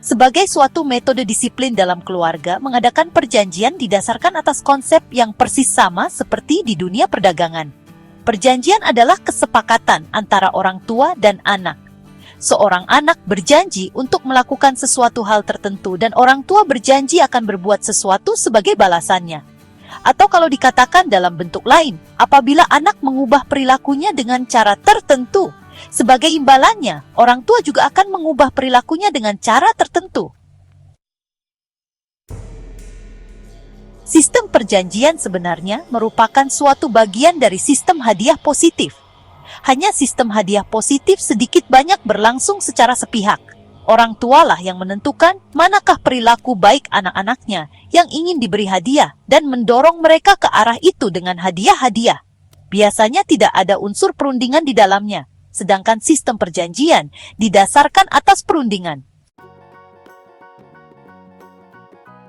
Sebagai suatu metode disiplin dalam keluarga, mengadakan perjanjian didasarkan atas konsep yang persis sama seperti di dunia perdagangan. Perjanjian adalah kesepakatan antara orang tua dan anak. Seorang anak berjanji untuk melakukan sesuatu hal tertentu dan orang tua berjanji akan berbuat sesuatu sebagai balasannya. Atau kalau dikatakan dalam bentuk lain, apabila anak mengubah perilakunya dengan cara tertentu, sebagai imbalannya, orang tua juga akan mengubah perilakunya dengan cara tertentu. Sistem perjanjian sebenarnya merupakan suatu bagian dari sistem hadiah positif. Hanya sistem hadiah positif sedikit banyak berlangsung secara sepihak. Orang tualah yang menentukan manakah perilaku baik anak-anaknya yang ingin diberi hadiah dan mendorong mereka ke arah itu dengan hadiah-hadiah. Biasanya tidak ada unsur perundingan di dalamnya, sedangkan sistem perjanjian didasarkan atas perundingan.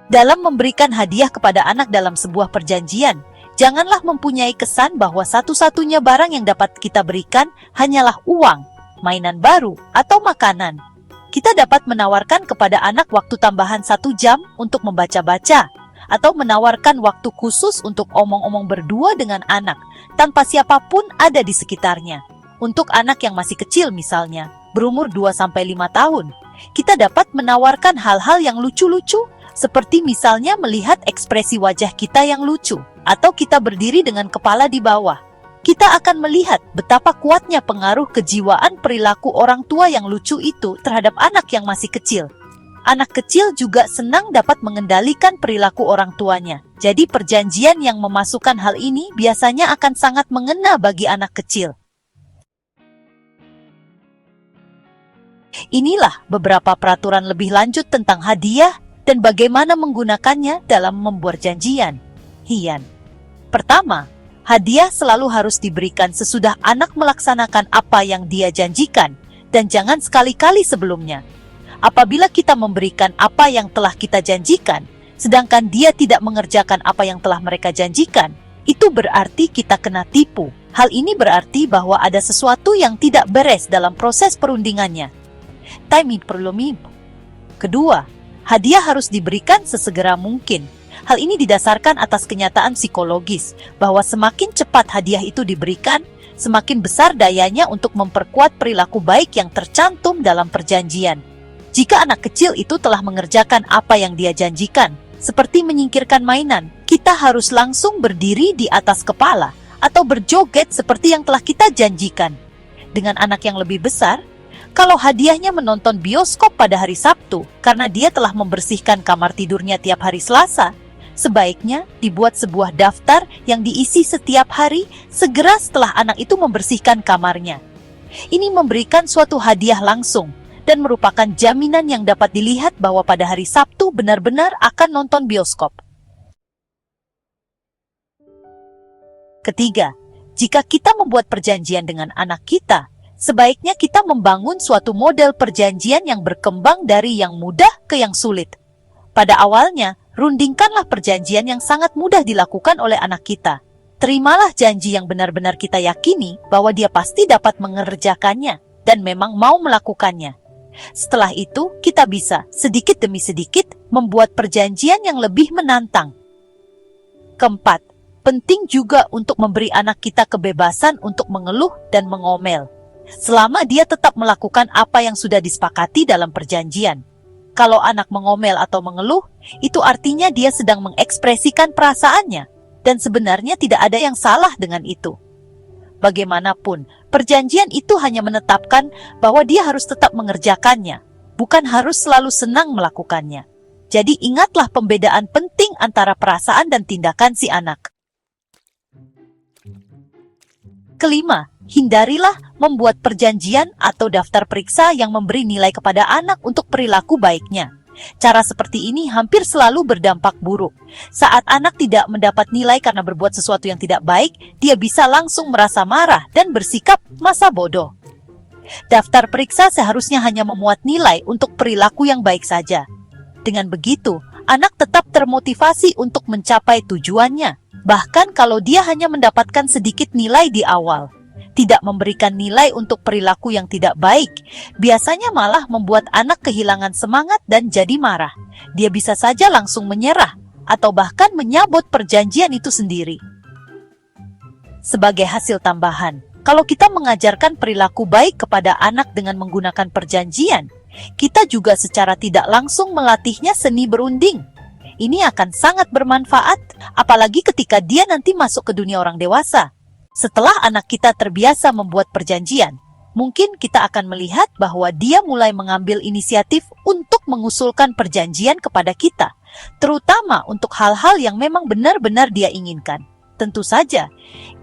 Dalam memberikan hadiah kepada anak dalam sebuah perjanjian, janganlah mempunyai kesan bahwa satu-satunya barang yang dapat kita berikan hanyalah uang, mainan baru, atau makanan. Kita dapat menawarkan kepada anak waktu tambahan 1 jam untuk membaca-baca, atau menawarkan waktu khusus untuk omong-omong berdua dengan anak, tanpa siapapun ada di sekitarnya. Untuk anak yang masih kecil misalnya, berumur 2-5 tahun, kita dapat menawarkan hal-hal yang lucu-lucu, seperti misalnya melihat ekspresi wajah kita yang lucu, atau kita berdiri dengan kepala di bawah. Kita akan melihat betapa kuatnya pengaruh kejiwaan perilaku orang tua yang lucu itu terhadap anak yang masih kecil. Anak kecil juga senang dapat mengendalikan perilaku orang tuanya. Jadi perjanjian yang memasukkan hal ini biasanya akan sangat mengena bagi anak kecil. Inilah beberapa peraturan lebih lanjut tentang hadiah dan bagaimana menggunakannya dalam membuat janjian. Hian. Pertama, hadiah selalu harus diberikan sesudah anak melaksanakan apa yang dia janjikan, dan jangan sekali-kali sebelumnya. Apabila kita memberikan apa yang telah kita janjikan, sedangkan dia tidak mengerjakan apa yang telah mereka janjikan, itu berarti kita kena tipu. Hal ini berarti bahwa ada sesuatu yang tidak beres dalam proses perundingannya. Timing perlu. Kedua, hadiah harus diberikan sesegera mungkin. Hal ini didasarkan atas kenyataan psikologis bahwa semakin cepat hadiah itu diberikan, semakin besar dayanya untuk memperkuat perilaku baik yang tercantum dalam perjanjian. Jika anak kecil itu telah mengerjakan apa yang dia janjikan, seperti menyingkirkan mainan, kita harus langsung berdiri di atas kepala atau berjoget seperti yang telah kita janjikan. Dengan anak yang lebih besar, kalau hadiahnya menonton bioskop pada hari Sabtu karena dia telah membersihkan kamar tidurnya tiap hari Selasa, sebaiknya dibuat sebuah daftar yang diisi setiap hari segera setelah anak itu membersihkan kamarnya. Ini memberikan suatu hadiah langsung dan merupakan jaminan yang dapat dilihat bahwa pada hari Sabtu benar-benar akan nonton bioskop. Ketiga, jika kita membuat perjanjian dengan anak kita, sebaiknya kita membangun suatu model perjanjian yang berkembang dari yang mudah ke yang sulit. Pada awalnya, rundingkanlah perjanjian yang sangat mudah dilakukan oleh anak kita. Terimalah janji yang benar-benar kita yakini bahwa dia pasti dapat mengerjakannya dan memang mau melakukannya. Setelah itu, kita bisa sedikit demi sedikit membuat perjanjian yang lebih menantang. Keempat, penting juga untuk memberi anak kita kebebasan untuk mengeluh dan mengomel, selama dia tetap melakukan apa yang sudah disepakati dalam perjanjian. Kalau anak mengomel atau mengeluh, itu artinya dia sedang mengekspresikan perasaannya, dan sebenarnya tidak ada yang salah dengan itu. Bagaimanapun, perjanjian itu hanya menetapkan bahwa dia harus tetap mengerjakannya, bukan harus selalu senang melakukannya. Jadi ingatlah pembedaan penting antara perasaan dan tindakan si anak. Kelima, hindarilah membuat perjanjian atau daftar periksa yang memberi nilai kepada anak untuk perilaku baiknya. Cara seperti ini hampir selalu berdampak buruk. Saat anak tidak mendapat nilai karena berbuat sesuatu yang tidak baik, dia bisa langsung merasa marah dan bersikap masa bodoh. Daftar periksa seharusnya hanya memuat nilai untuk perilaku yang baik saja. Dengan begitu, anak tetap termotivasi untuk mencapai tujuannya, bahkan kalau dia hanya mendapatkan sedikit nilai di awal. Tidak memberikan nilai untuk perilaku yang tidak baik, biasanya malah membuat anak kehilangan semangat dan jadi marah. Dia bisa saja langsung menyerah, atau bahkan menyabot perjanjian itu sendiri. Sebagai hasil tambahan, kalau kita mengajarkan perilaku baik kepada anak dengan menggunakan perjanjian, kita juga secara tidak langsung melatihnya seni berunding. Ini akan sangat bermanfaat, apalagi ketika dia nanti masuk ke dunia orang dewasa. Setelah anak kita terbiasa membuat perjanjian, mungkin kita akan melihat bahwa dia mulai mengambil inisiatif untuk mengusulkan perjanjian kepada kita, terutama untuk hal-hal yang memang benar-benar dia inginkan. Tentu saja,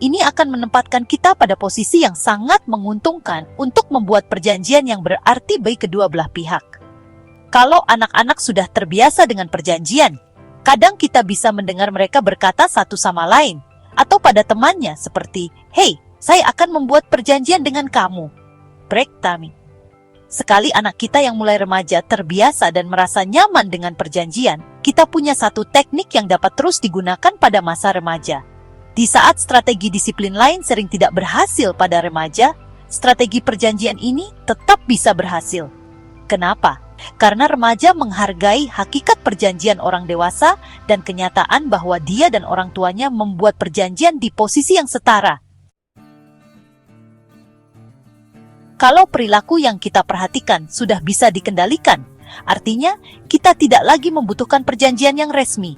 ini akan menempatkan kita pada posisi yang sangat menguntungkan untuk membuat perjanjian yang berarti bagi kedua belah pihak. Kalau anak-anak sudah terbiasa dengan perjanjian, kadang kita bisa mendengar mereka berkata satu sama lain, atau pada temannya seperti, "Hei, saya akan membuat perjanjian dengan kamu." Break Tami. Sekali anak kita yang mulai remaja terbiasa dan merasa nyaman dengan perjanjian, kita punya satu teknik yang dapat terus digunakan pada masa remaja. Di saat strategi disiplin lain sering tidak berhasil pada remaja, strategi perjanjian ini tetap bisa berhasil. Kenapa? Karena remaja menghargai hakikat perjanjian orang dewasa dan kenyataan bahwa dia dan orang tuanya membuat perjanjian di posisi yang setara. Kalau perilaku yang kita perhatikan sudah bisa dikendalikan, artinya kita tidak lagi membutuhkan perjanjian yang resmi.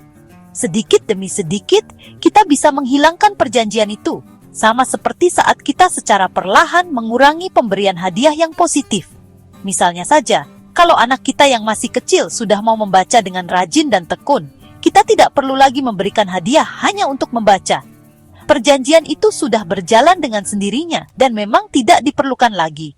Sedikit demi sedikit, kita bisa menghilangkan perjanjian itu, sama seperti saat kita secara perlahan mengurangi pemberian hadiah yang positif. Misalnya saja, kalau anak kita yang masih kecil sudah mau membaca dengan rajin dan tekun, kita tidak perlu lagi memberikan hadiah hanya untuk membaca. Perjanjian itu sudah berjalan dengan sendirinya dan memang tidak diperlukan lagi.